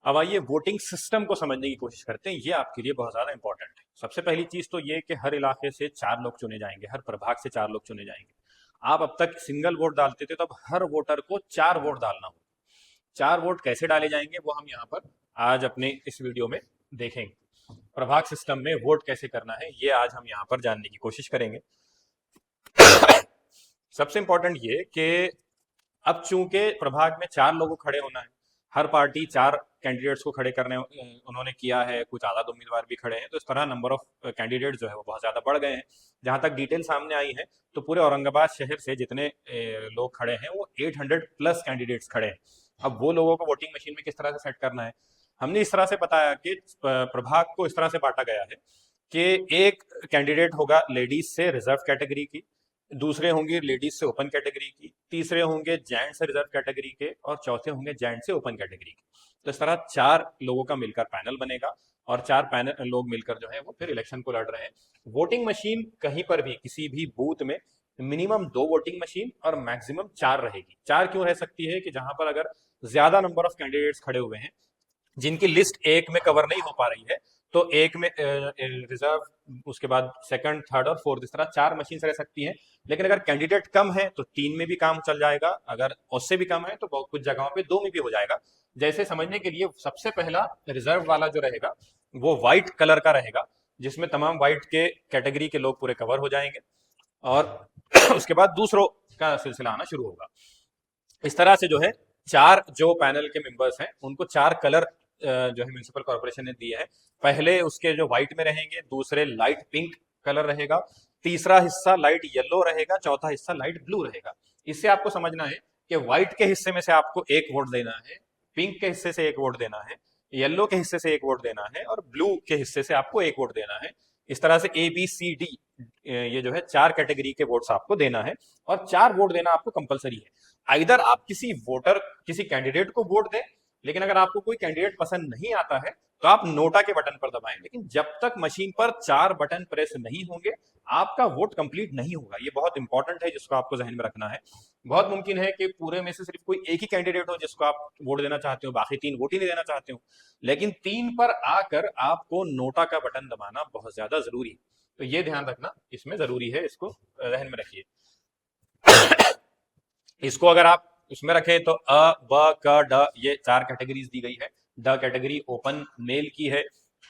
अब आइए voting system को समझने की कोशिश करते हैं। ये आपके लिए बहुत ज्यादा इंपॉर्टेंट है। सबसे पहली चीज तो ये कि हर इलाके से 4 लोग चुने जाएंगे, हर प्रभाग से 4 लोग चुने जाएंगे। आप अब तक सिंगल वोट डालते थे, तो अब हर वोटर को 4 वोट डालना होगा। 4 वोट कैसे डाले जाएंगे वो हम यहाँ पर आज अपने इस वीडियो में देखेंगे। प्रभाग सिस्टम में वोट कैसे करना है ये आज हम यहाँ पर जानने की कोशिश करेंगे। सबसे इंपॉर्टेंट ये कि अब चूंकि प्रभाग में 4 लोगों को खड़े होना है, हर पार्टी 4 कैंडिडेट्स को खड़े करने उन्होंने किया है, कुछ आजाद उम्मीदवार भी खड़े हैं, तो इस तरह नंबर ऑफ कैंडिडेट जो है वो बहुत ज्यादा बढ़ गए हैं। जहां तक डिटेल सामने आई है तो पूरे औरंगाबाद शहर से जितने लोग खड़े हैं वो 800+ कैंडिडेट्स खड़े हैं। अब वो लोगों को वोटिंग मशीन में किस तरह से सेट करना है, हमने इस तरह से बताया कि प्रभाग को इस तरह से बांटा गया है कि एक कैंडिडेट होगा लेडीज से रिजर्व कैटेगरी की, दूसरे होंगे लेडीज से ओपन कैटेगरी की, तीसरे होंगे जेंट से रिजर्व कैटेगरी के, और चौथे होंगे जेंट से ओपन कैटेगरी के। तो इस तरह 4 लोगों का मिलकर पैनल बनेगा और 4 पैनल लोग मिलकर जो है वो फिर इलेक्शन को लड़ रहे हैं। वोटिंग मशीन कहीं पर भी किसी भी बूथ में मिनिमम 2 वोटिंग मशीन और मैक्सिमम 4 रहेगी। 4 क्यों रह सकती है कि जहां पर अगर ज्यादा नंबर ऑफ कैंडिडेट्स खड़े हुए हैं जिनकी लिस्ट एक में कवर नहीं हो पा रही है, तो एक में रिजर्व, उसके बाद सेकंड, थर्ड और फोर्थ, इस तरह 4 मशीन रह सकती हैं। लेकिन अगर कैंडिडेट कम है तो 3 में भी काम चल जाएगा, अगर उससे भी कम है तो बहुत कुछ जगहों पे 2 में भी हो जाएगा। जैसे समझने के लिए सबसे पहला रिजर्व वाला जो रहेगा वो व्हाइट कलर का रहेगा, जिसमें तमाम व्हाइट के कैटेगरी के लोग पूरे कवर हो जाएंगे, और उसके बाद दूसरों का सिलसिला आना शुरू होगा। इस तरह से जो है 4 जो पैनल के मेंबर्स हैं उनको 4 कलर जो है म्यूनिसिपल कॉर्पोरेशन ने दिए हैं। पहले उसके जो व्हाइट में रहेंगे, दूसरे लाइट पिंक कलर रहेगा, तीसरा हिस्सा लाइट येलो रहेगा, चौथा हिस्सा लाइट ब्लू रहेगा। इससे आपको समझना है कि व्हाइट के हिस्से में से आपको 1 वोट देना है, पिंक के हिस्से से 1 वोट देना है, येलो के हिस्से से 1 वोट देना है, और ब्लू के हिस्से से आपको 1 वोट देना है। इस तरह से ABCD ये जो है 4 कैटेगरी के वोट्स आपको देना है, और 4 वोट देना आपको कंपलसरी है। आइदर आप किसी वोटर, किसी कैंडिडेट को वोट दें, लेकिन अगर आपको कोई कैंडिडेट पसंद नहीं आता है तो आप नोटा के बटन पर दबाएं, लेकिन जब तक मशीन पर 4 बटन प्रेस नहीं होंगे आपका वोट कंप्लीट नहीं होगा। ये बहुत इंपॉर्टेंट है जिसको आपको जहन में रखना है। बहुत मुमकिन है कि पूरे में से सिर्फ कोई एक ही कैंडिडेट हो जिसको आप वोट देना चाहते हो, बाकी 3 वोट ही नहीं देना चाहते हो, लेकिन 3 पर आकर आपको नोटा का बटन दबाना बहुत ज्यादा जरूरी है। तो ये ध्यान रखना इसमें जरूरी है, इसको जहन में रखिए। इसको अगर आप उसमें रखें तो अ, ब, क, ड, ये 4 कैटेगरीज दी गई है। ड कैटेगरी ओपन मेल की है,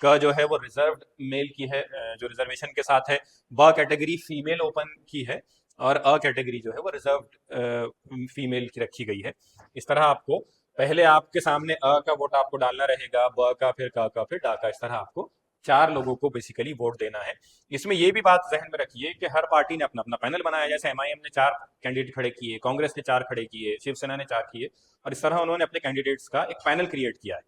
क जो है वो रिजर्व्ड मेल की है जो रिजर्वेशन के साथ है, ब कैटेगरी फीमेल ओपन की है, और अ कैटेगरी जो है वो रिजर्व्ड फीमेल की रखी गई है। इस तरह आपको पहले आपके सामने अ का वोट आपको डालना रहेगा, ब का, फिर क का, फिर डा का, इस तरह आपको 4 लोगों को बेसिकली वोट देना है। इसमें यह भी बात जहन में रखिए कि हर पार्टी ने अपना अपना पैनल बनाया। जैसे MIM ने 4 कैंडिडेट खड़े किए, कांग्रेस ने 4 खड़े किए, शिवसेना ने 4 किए, और इस तरह उन्होंने अपने कैंडिडेट्स का एक पैनल क्रिएट किया है।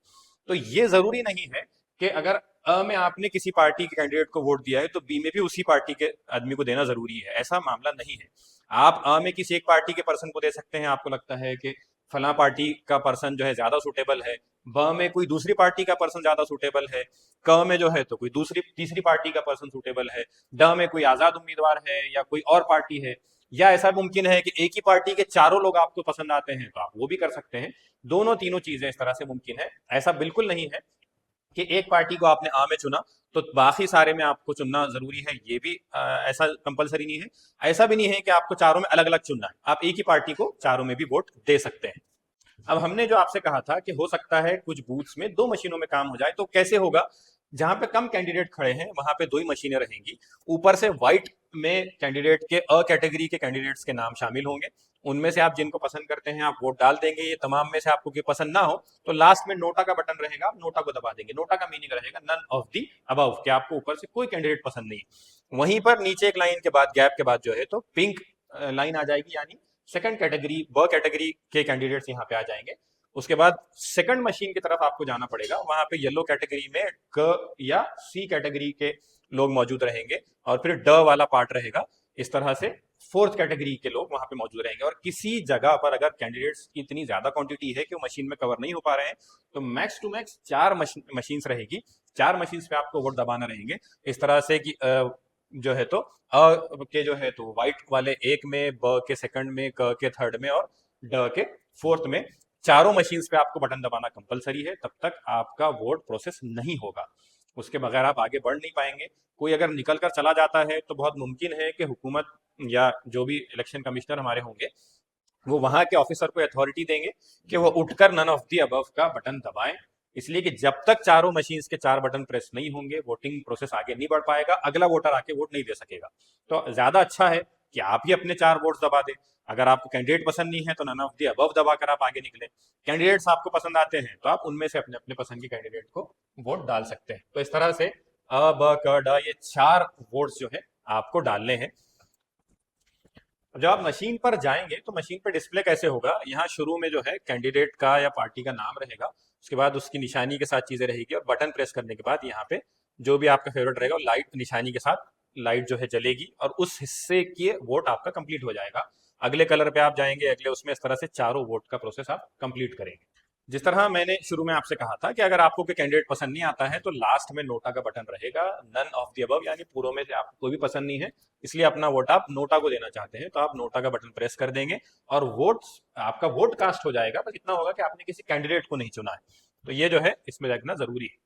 तो ये जरूरी नहीं है कि अगर अ में आपने किसी पार्टी के कैंडिडेट को वोट दिया है तो बी में भी उसी पार्टी के आदमी को देना जरूरी है, ऐसा मामला नहीं है। आप अ में किसी एक पार्टी के पर्सन को दे सकते हैं, आपको लगता है कि फला पार्टी का पर्सन जो है ज्यादा सुटेबल है, ब में कोई दूसरी पार्टी का पर्सन ज्यादा सुटेबल है, क में जो है तो कोई दूसरी तीसरी पार्टी का पर्सन सुटेबल है, ड में कोई आजाद उम्मीदवार है या कोई और पार्टी है, या ऐसा मुमकिन है कि एक ही पार्टी के 4 लोग आपको पसंद आते हैं तो आप वो भी कर सकते हैं। दोनों तीनों चीजें इस तरह से मुमकिन है। ऐसा बिल्कुल नहीं है कि एक पार्टी को आपने आ में चुना तो बाकी सारे में आपको चुनना जरूरी है, ये भी ऐसा कंपलसरी नहीं है। ऐसा भी नहीं है कि आपको चारों में अलग अलग चुनना है, आप एक ही पार्टी को चारों में भी वोट दे सकते हैं। अब हमने जो आपसे कहा था कि हो सकता है कुछ बूथ्स में 2 मशीनों में काम हो जाए, तो कैसे होगा? जहां पे कम कैंडिडेट खड़े हैं वहां पे 2 ही मशीनें रहेंगी। ऊपर से व्हाइट में कैंडिडेट के अ कैटेगरी के कैंडिडेट्स के नाम शामिल होंगे, उनमें से आप जिनको पसंद करते हैं आप वोट डाल देंगे। ये तमाम में से आपको कोई पसंद ना हो तो लास्ट में नोटा का बटन रहेगा, आप नोटा को दबा देंगे। नोटा का मीनिंग रहेगा नन ऑफ दी अबव, कि आपको ऊपर से कोई कैंडिडेट पसंद नहीं। वहीं पर नीचे एक लाइन के बाद, गैप के बाद जो है तो पिंक लाइन आ जाएगी, यानी सेकंड कैटेगरी, ब कैटेगरी के कैंडिडेट्स यहाँ पे आ जाएंगे। उसके बाद सेकंड मशीन की तरफ आपको जाना पड़ेगा, वहां पे येलो कैटेगरी में क या सी कैटेगरी के लोग मौजूद रहेंगे, और फिर ड वाला पार्ट रहेगा। इस तरह से फोर्थ कैटेगरी के लोग वहां पे मौजूद रहेंगे। और किसी जगह पर अगर कैंडिडेट्स की इतनी ज्यादा क्वांटिटी है कि वो मशीन में कवर नहीं हो पा रहे हैं तो मैक्स टू मैक्स 4 मशीन्स रहेगी, 4 मशीन्स पे आपको वोट दबाना रहेंगे। इस तरह से कि जो है तो अ के जो है तो व्हाइट वाले एक में, ब के सेकंड में, क के थर्ड में, और ड के फोर्थ में चारों मशीन्स पे आपको बटन दबाना कंपलसरी है, तब तक आपका वोट प्रोसेस नहीं होगा। उसके बगैर आप आगे बढ़ नहीं पाएंगे। कोई अगर निकल कर चला जाता है तो बहुत मुमकिन है कि हुकूमत या जो भी इलेक्शन कमिश्नर हमारे होंगे वो वहां के ऑफिसर को अथॉरिटी देंगे कि वो उठकर नन ऑफ दी अबव का बटन दबाएं। इसलिए कि जब तक चारों मशीन्स के चार बटन प्रेस नहीं होंगे वोटिंग प्रोसेस आगे नहीं बढ़ पाएगा, अगला वोटर आके वोट नहीं दे सकेगा। तो ज्यादा अच्छा है कि आप ही अपने चार वोट्स दबा दें। अगर आपको कैंडिडेट पसंद नहीं है तो नन ऑफ दी अबव दबाकर आप आगे निकले। कैंडिडेट्स आपको पसंद आते हैं तो आप उनमें से अपने अपने पसंद के कैंडिडेट को वोट डाल सकते हैं। तो इस तरह से अ ब क ड ये चार वोट्स जो है आपको डालने हैं। जब आप मशीन पर जाएंगे तो मशीन पर डिस्प्ले कैसे होगा, यहाँ शुरू में जो है कैंडिडेट का या पार्टी का नाम रहेगा, उसके बाद उसकी निशानी के साथ चीजें रहेगी और बटन प्रेस करने के बाद यहाँ पे जो भी आपका फेवरेट रहेगा लाइट निशानी के साथ लाइट जो है जलेगी और उस हिस्से के वोट आपका कंप्लीट हो जाएगा। अगले कलर पे आप जाएंगे, अगले उसमें, इस तरह से चारों वोट का प्रोसेस आप कंप्लीट करेंगे। जिस तरह मैंने शुरू में आपसे कहा था कि अगर आपको कोई कैंडिडेट पसंद नहीं आता है तो लास्ट में नोटा का बटन रहेगा, नन ऑफ द अबव, यानी पूरों में से आपको कोई भी पसंद नहीं है इसलिए अपना वोट आप नोटा को देना चाहते हैं तो आप नोटा का बटन प्रेस कर देंगे और वोट आपका वोट कास्ट हो जाएगा। बस इतना होगा कि आपने किसी कैंडिडेट को नहीं चुना है। तो ये जो है इसमें देखना जरूरी है।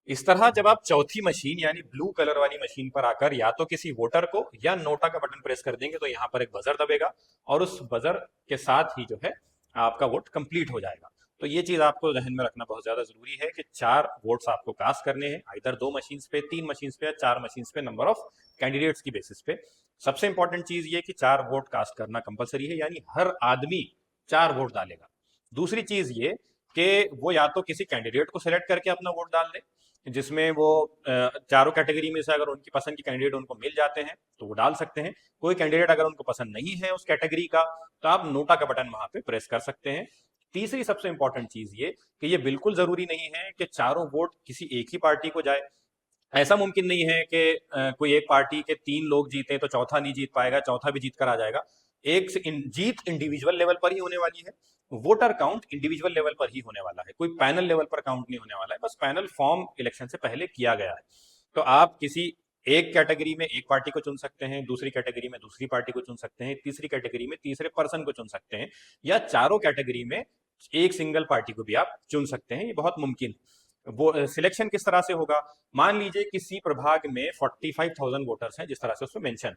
इस तरह जब आप चौथी मशीन यानी ब्लू कलर वाली मशीन पर आकर या तो किसी वोटर को या नोटा का बटन प्रेस कर देंगे तो यहाँ पर एक बजर दबेगा और उस बजर के साथ ही जो है आपका वोट कंप्लीट हो जाएगा। तो ये चीज आपको ध्यान में रखना बहुत ज्यादा जरूरी है कि चार वोट्स आपको कास्ट करने हैं, इधर दो मशीन्स पे, तीन मशीन्स पे या चार मशीन्स पे, नंबर ऑफ कैंडिडेट्स की बेसिस पे। सबसे इंपॉर्टेंट चीज ये कि चार वोट कास्ट करना कंपलसरी है, यानी हर आदमी चार वोट डालेगा। दूसरी चीज ये कि वो या तो किसी कैंडिडेट को सिलेक्ट करके अपना वोट डाल दे जिसमें वो चारों कैटेगरी में से अगर उनकी पसंद की कैंडिडेट उनको मिल जाते हैं तो वो डाल सकते हैं। कोई कैंडिडेट अगर उनको पसंद नहीं है उस कैटेगरी का तो आप नोटा का बटन वहां पे प्रेस कर सकते हैं। तीसरी सबसे इंपॉर्टेंट चीज ये कि ये बिल्कुल जरूरी नहीं है कि चारों वोट किसी एक ही पार्टी को जाए। ऐसा मुमकिन नहीं है कि कोई एक पार्टी के तीन लोग जीते तो चौथा नहीं जीत पाएगा, चौथा भी जीत कर आ जाएगा। जीत इंडिविजुअल लेवल पर ही होने वाली है, वोटर काउंट इंडिविजुअल लेवल पर ही होने वाला है, कोई पैनल लेवल पर काउंट नहीं होने वाला है। बस पैनल फॉर्म इलेक्शन से पहले किया गया है। तो आप किसी एक कैटेगरी में एक पार्टी को चुन सकते हैं, दूसरी कैटेगरी में दूसरी पार्टी को चुन सकते हैं, तीसरी कैटेगरी में तीसरे पर्सन को चुन सकते हैं, या चारों कैटेगरी में एक सिंगल पार्टी को भी आप चुन सकते हैं। ये बहुत मुमकिन है। वो सिलेक्शन किस तरह से होगा, मान लीजिए किसी प्रभाग में 45,000 वोटर्स हैं, जिस तरह से उसमें मेंशन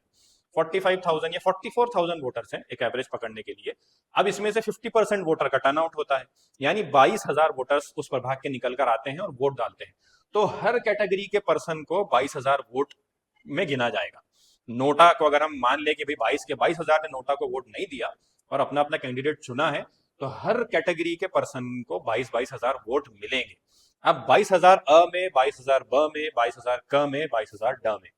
45,000 या 44,000 वोटर्स हैं एक एवरेज पकड़ने के लिए। अब इसमें से 50% वोटर का टर्नआउट होता है, यानी 22,000 वोटर्स उस प्रभाग के निकल कर आते हैं और वोट डालते हैं। तो हर कैटेगरी के पर्सन को 22,000 वोट में गिना जाएगा। नोटा को अगर हम मान ले कि भाई 22,000 ने नोटा को वोट नहीं दिया और अपना अपना कैंडिडेट चुना है तो हर कैटेगरी के पर्सन को 22,000 वोट मिलेंगे। अब 22,000 अ में, 22,000 ब में, 22,000 क में, 22,000 ड में।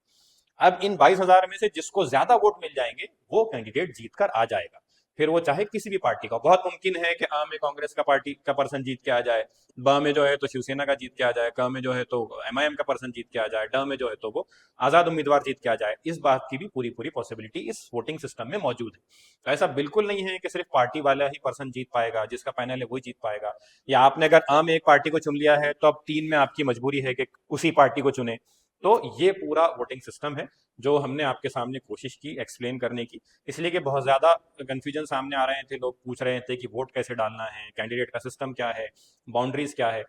अब इन 22,000 में से जिसको ज्यादा वोट मिल जाएंगे वो कैंडिडेट जीत कर आ जाएगा। फिर वो चाहे किसी भी पार्टी का, बहुत मुमकिन है कि आ में कांग्रेस का पार्टी का पर्सन जीत के आ जाए, ब में जो है तो शिवसेना का जीत के आ जाए, क में जो है तो एमआईएम का पर्सन जीत के आ जाए, ड में जो है तो वो आजाद उम्मीदवार जीत के आ जाए। इस बात की भी पूरी पूरी पॉसिबिलिटी इस वोटिंग सिस्टम में मौजूद है। तो ऐसा बिल्कुल नहीं है कि सिर्फ पार्टी वाला ही पर्सन जीत पाएगा, जिसका पैनल है वही जीत पाएगा, या आपने अगर आ में एक पार्टी को चुन लिया है तो अब तीन में आपकी मजबूरी है कि उसी पार्टी को चुने। तो ये पूरा वोटिंग सिस्टम है जो हमने आपके सामने कोशिश की एक्सप्लेन करने की, इसलिए कि बहुत ज़्यादा कन्फ्यूजन सामने आ रहे थे, लोग पूछ रहे थे कि वोट कैसे डालना है, कैंडिडेट का सिस्टम क्या है, बाउंड्रीज क्या है।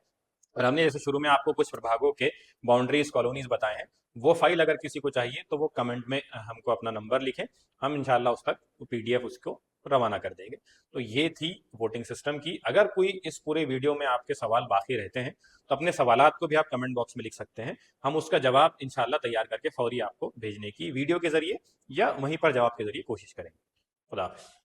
और हमने जैसे शुरू में आपको कुछ प्रभागों के बाउंड्रीज कॉलोनीज बताए हैं। वो फाइल अगर किसी को चाहिए तो वो कमेंट में हमको अपना नंबर लिखें, हम इंशाल्लाह उस तक PDF उसको रवाना कर देंगे। तो ये थी वोटिंग सिस्टम की। अगर कोई इस पूरे वीडियो में आपके सवाल बाकी रहते हैं तो अपने सवालात को भी आप कमेंट बॉक्स में लिख सकते हैं, हम उसका जवाब इंशाल्लाह तैयार करके फौरी आपको भेजने की वीडियो के जरिए या वहीं पर जवाब के जरिए कोशिश करेंगे। खुदा हाफिज़।